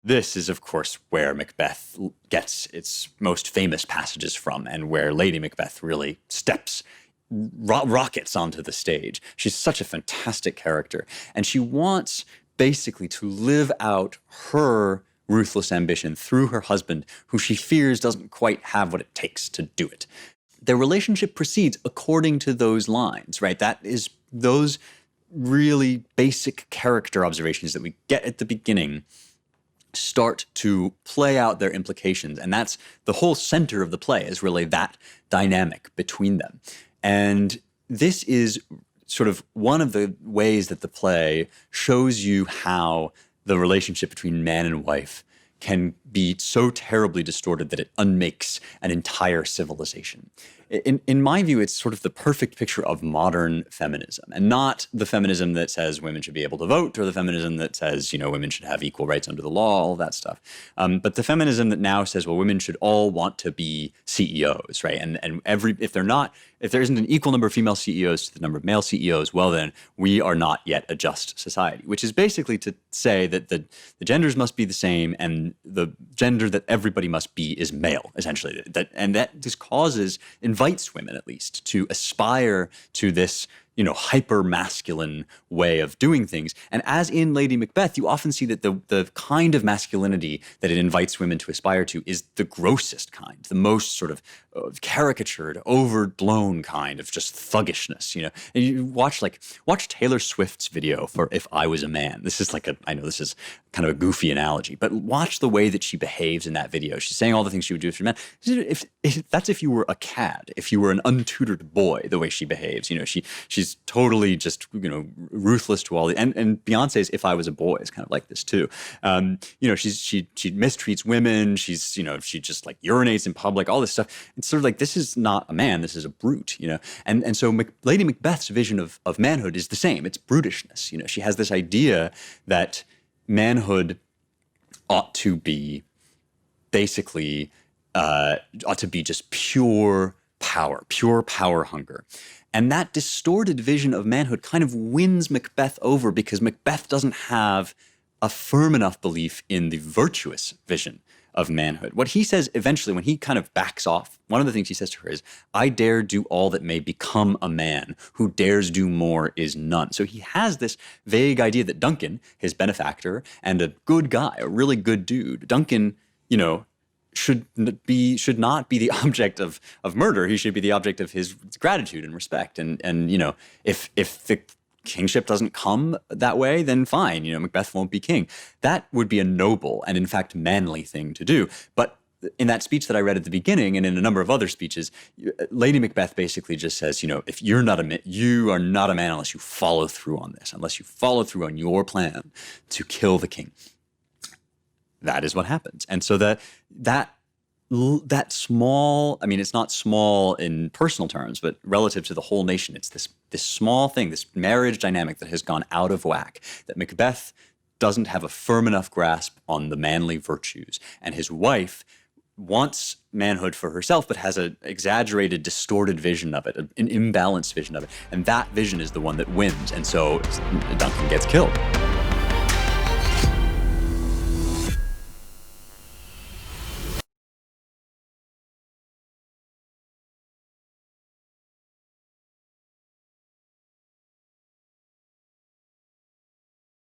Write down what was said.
This is, of course, where Macbeth gets its most famous passages from, and where Lady Macbeth really rockets onto the stage. She's such a fantastic character, and she wants basically to live out her ruthless ambition through her husband, who she fears doesn't quite have what it takes to do it. Their relationship proceeds according to those lines, right? That is those really basic character observations that we get at the beginning start to play out their implications. And that's the whole center of the play, is really that dynamic between them. And this is sort of one of the ways that the play shows you how the relationship between man and wife can be so terribly distorted that it unmakes an entire civilization. In my view, it's sort of the perfect picture of modern feminism, and not the feminism that says women should be able to vote, or the feminism that says, women should have equal rights under the law, all that stuff. But the feminism that now says, well, women should all want to be CEOs, right? And if there isn't an equal number of female CEOs to the number of male CEOs, well, then we are not yet a just society, which is basically to say that the genders must be the same, and the gender that everybody must be is male, essentially. That just invites women, at least, to aspire to this, hyper-masculine way of doing things. And as in Lady Macbeth, you often see that the kind of masculinity that it invites women to aspire to is the grossest kind, the most sort of caricatured, overblown kind of just thuggishness, And you watch Taylor Swift's video for "If I Was a Man." This is I know this is kind of a goofy analogy, but watch the way that she behaves in that video. She's saying all the things she would do if she were a man. That's if you were a cad, if you were an untutored boy, the way she behaves. She's totally just, ruthless to all the, and Beyonce's "If I Was a Boy" is kind of like this too. She mistreats women. She just urinates in public, all this stuff. It's sort of this is not a man, this is a brute, And so Lady Macbeth's vision of manhood is the same. It's brutishness. She has this idea that manhood ought to be basically, just pure power hunger. And that distorted vision of manhood kind of wins Macbeth over, because Macbeth doesn't have a firm enough belief in the virtuous vision of manhood. What he says eventually, when he kind of backs off, one of the things he says to her is, "I dare do all that may become a man. Who dares do more is none." So he has this vague idea that Duncan, his benefactor and a good guy, a really good dude, Duncan, should not be the object of murder. He should be the object of his gratitude and respect. And if the kingship doesn't come that way, then fine, Macbeth won't be king. That would be a noble and in fact manly thing to do. But in that speech that I read at the beginning, and in a number of other speeches, Lady Macbeth basically just says, if you are not a man unless you follow through on this, unless you follow through on your plan to kill the king. That is what happens. And so that small, it's not small in personal terms, but relative to the whole nation, it's this small thing, this marriage dynamic that has gone out of whack, that Macbeth doesn't have a firm enough grasp on the manly virtues. And his wife wants manhood for herself, but has an exaggerated, distorted vision of it, an imbalanced vision of it. And that vision is the one that wins. And so Duncan gets killed.